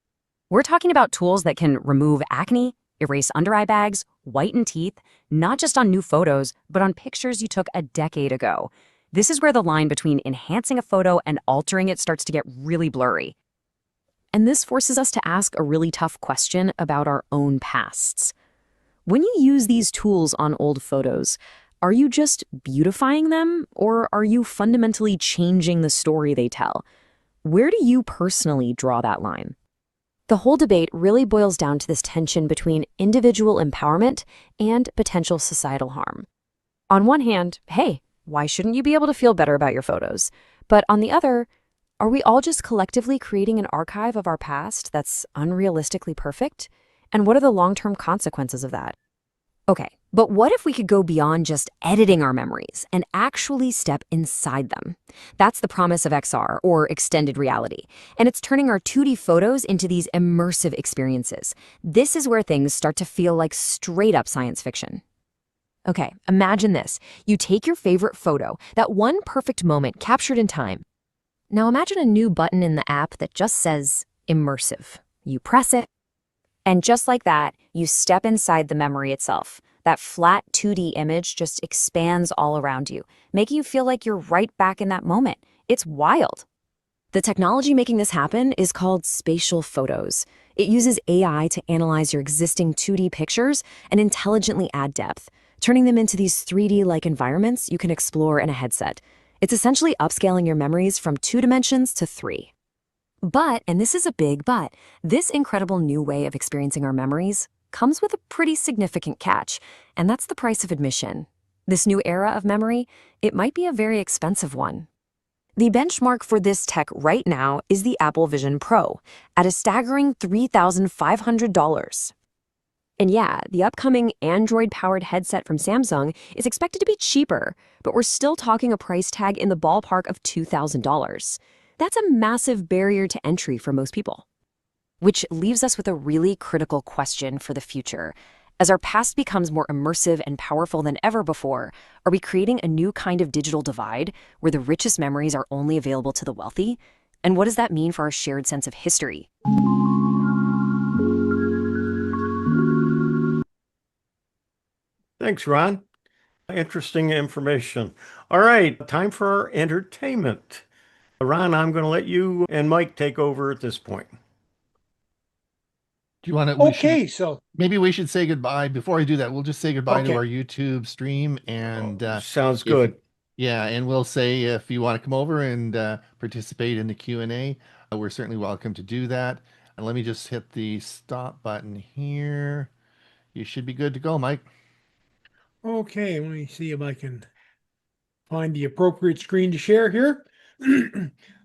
S8: We're talking about tools that can remove acne, erase under-eye bags, whiten teeth, not just on new photos, but on pictures you took a decade ago. This is where the line between enhancing a photo and altering it starts to get really blurry. And this forces us to ask a really tough question about our own pasts. When you use these tools on old photos, are you just beautifying them, or are you fundamentally changing the story they tell? Where do you personally draw that line? The whole debate really boils down to this tension between individual empowerment and potential societal harm. On one hand, hey, why shouldn't you be able to feel better about your photos? But on the other, are we all just collectively creating an archive of our past that's unrealistically perfect? And what are the long-term consequences of that? Okay, but what if we could go beyond just editing our memories and actually step inside them? That's the promise of XR, or extended reality, and it's turning our 2D photos into these immersive experiences. This is where things start to feel like straight-up science fiction. Okay, imagine this. You take your favorite photo, that one perfect moment captured in time. Now imagine a new button in the app that just says immersive. You press it, and just like that, you step inside the memory itself. That flat 2D image just expands all around you, making you feel like you're right back in that moment. It's wild. The technology making this happen is called spatial photos. It uses AI to analyze your existing 2D pictures and intelligently add depth, turning them into these 3D-like environments you can explore in a headset. It's essentially upscaling your memories from 2 dimensions to 3. But, and this is a big but, this incredible new way of experiencing our memories comes with a pretty significant catch, and that's the price of admission. This new era of memory, it might be a very expensive one. The benchmark for this tech right now is the Apple Vision Pro, at a staggering $3,500. And yeah, the upcoming Android-powered headset from Samsung is expected to be cheaper, but we're still talking a price tag in the ballpark of $2,000. That's a massive barrier to entry for most people. Which leaves us with a really critical question for the future. As our past becomes more immersive and powerful than ever before, are we creating a new kind of digital divide where the richest memories are only available to the wealthy? And what does that mean for our shared sense of history?
S1: Thanks, Ron. Interesting information. All right, time for our entertainment. Ron, I'm going to let you and Mike take over at this point.
S2: Do you want to?
S3: Okay, so
S2: Maybe we should say goodbye. Before I do that, we'll just say goodbye to
S3: okay.
S2: our YouTube stream. And
S1: Sounds
S2: if
S1: good.
S2: yeah, and we'll say if you want to come over and participate in the Q&A, we're certainly welcome to do that. And let me just hit the stop button here. You should be good to go, Mike.
S3: Okay, let me see if I can find the appropriate screen to share here.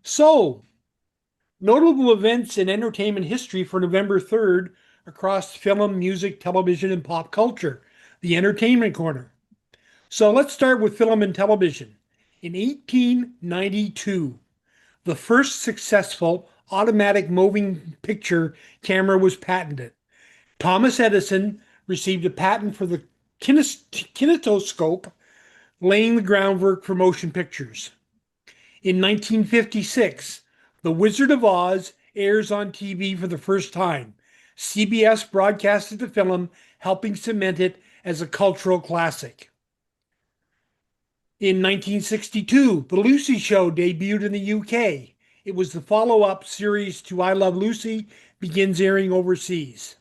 S3: So, notable events in entertainment history for November 3rd across film, music, television, and pop culture. The Entertainment Corner. So let's start with film and television. In 1892, the first successful automatic moving picture camera was patented. Thomas Edison received a patent for the kinetoscope, laying the groundwork for motion pictures. In 1956, The Wizard of Oz airs on TV for the first time. CBS broadcasted the film, helping cement it as a cultural classic. In 1962, The Lucy Show debuted in the UK. It was the follow-up series to I Love Lucy, begins airing overseas.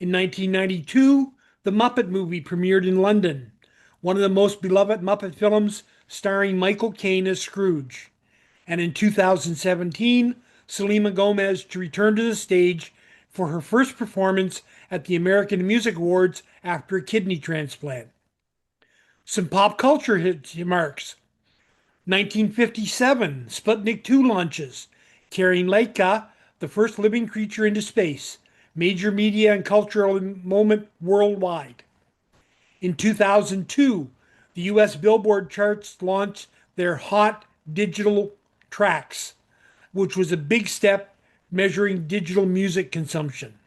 S3: In 1992, The Muppet Movie premiered in London, one of the most beloved Muppet films starring Michael Caine as Scrooge. And in 2017, Selena Gomez to return to the stage for her first performance at the American Music Awards after a kidney transplant. Some pop culture hit marks. 1957, Sputnik 2 launches, carrying Laika, the first living creature, into space. Major media and cultural moment worldwide. In 2002, the US Billboard charts launched their Hot Digital Tracks, which was a big step measuring digital music consumption.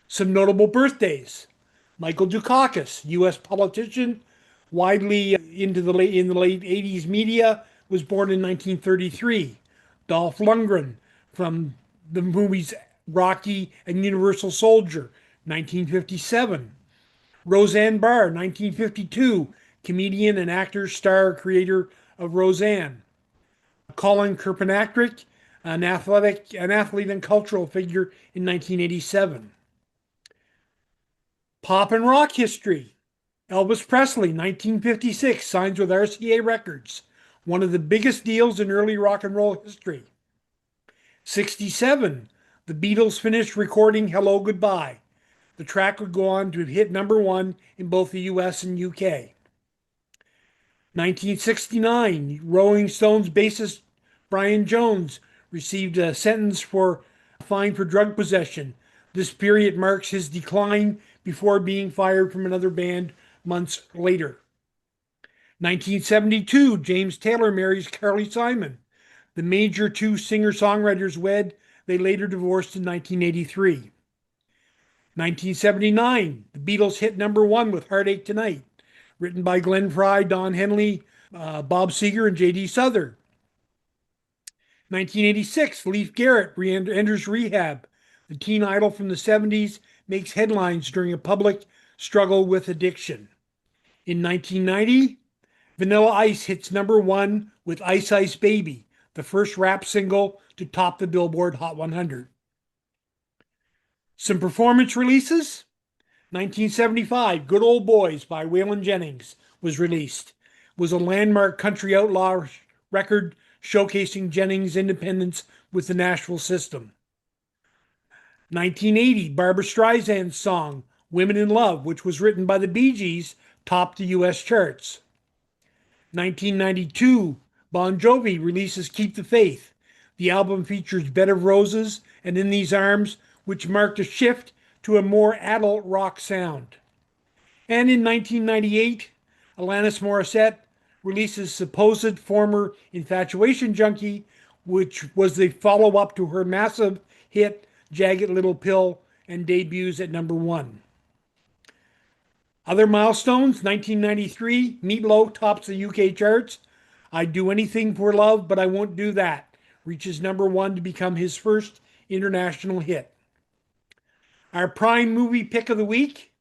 S3: Some notable birthdays. Michael Dukakis, US politician, widely in the late 80s media, was born in 1933. Dolph Lundgren, from the movies Rocky and Universal Soldier, 1957. Roseanne Barr, 1952, comedian and actor, star, creator of Roseanne. Colin Kaepernick, an athlete and cultural figure, in 1987. Pop and rock history. Elvis Presley, 1956, signs with RCA Records, one of the biggest deals in early rock and roll history. 67, the Beatles finished recording Hello Goodbye. The track would go on to hit #1 in both the US and UK. 1969, Rolling Stones bassist Brian Jones received a sentence for a fine for drug possession. This period marks his decline before being fired from another band months later. 1972, James Taylor marries Carly Simon. The major two singer-songwriters wed. They later divorced in 1983. 1979, the Beatles hit #1 with Heartache Tonight, written by Glenn Frey, Don Henley, Bob Seger, and J.D. Souther. 1986, Leif Garrett enters rehab. The teen idol from the 70s makes headlines during a public struggle with addiction. In 1990, Vanilla Ice hits #1 with Ice Ice Baby, the first rap single to top the Billboard Hot 100. Some performance releases. 1975, Good Old Boys by Waylon Jennings was released. It was a landmark country outlaw record showcasing Jennings' independence with the Nashville system. 1980, Barbra Streisand's song Women in Love, which was written by the Bee Gees, topped the US charts. 1992, Bon Jovi releases Keep the Faith. The album features Bed of Roses and In These Arms, which marked a shift to a more adult rock sound. And in 1998, Alanis Morissette releases supposed former Infatuation Junkie, which was the follow-up to her massive hit Jagged Little Pill, and debuts at #1. Other milestones, 1993, Meat Loaf tops the UK charts. I'd Do Anything for Love, But I Won't Do That reaches #1 to become his first international hit. Our prime movie pick of the week,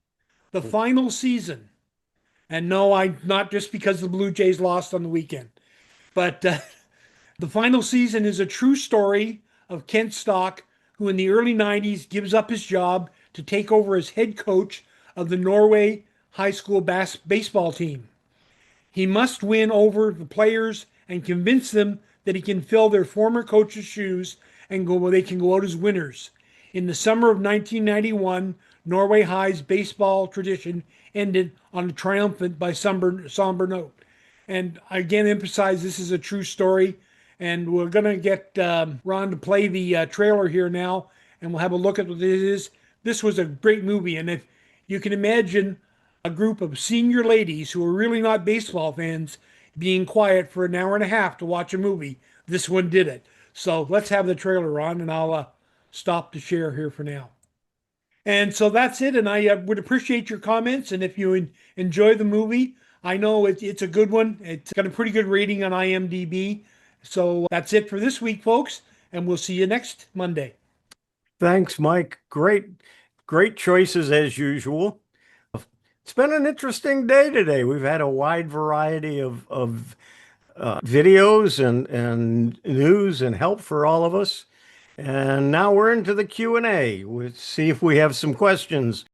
S3: The Final Season. And no, not just because the Blue Jays lost on the weekend, but The Final Season is a true story of Kent Stock, who in the early 90s gives up his job to take over as head coach of the Norway high school baseball team. He must win over the players and convince them that he can fill their former coach's shoes and they can go out as winners. In the summer of 1991, Norway High's baseball tradition ended on a triumphant by somber note. And again, emphasize this is a true story. And we're going to get Ron to play the trailer here now, and we'll have a look at what this is. This was a great movie, and if you can imagine a group of senior ladies who are really not baseball fans being quiet for an hour and a half to watch a movie, this one did it. So let's have the trailer on, and I'll stop to share here for now. And so that's it, and I would appreciate your comments, and if you enjoy the movie, I know it's a good one. It's got a pretty good rating on IMDb. So that's it for this week, folks, and we'll see you next Monday.
S1: Thanks, Mike. Great choices as usual. It's been an interesting day today. We've had a wide variety of videos and news and help for all of us. And now we're into the Q&A. We'll see if we have some questions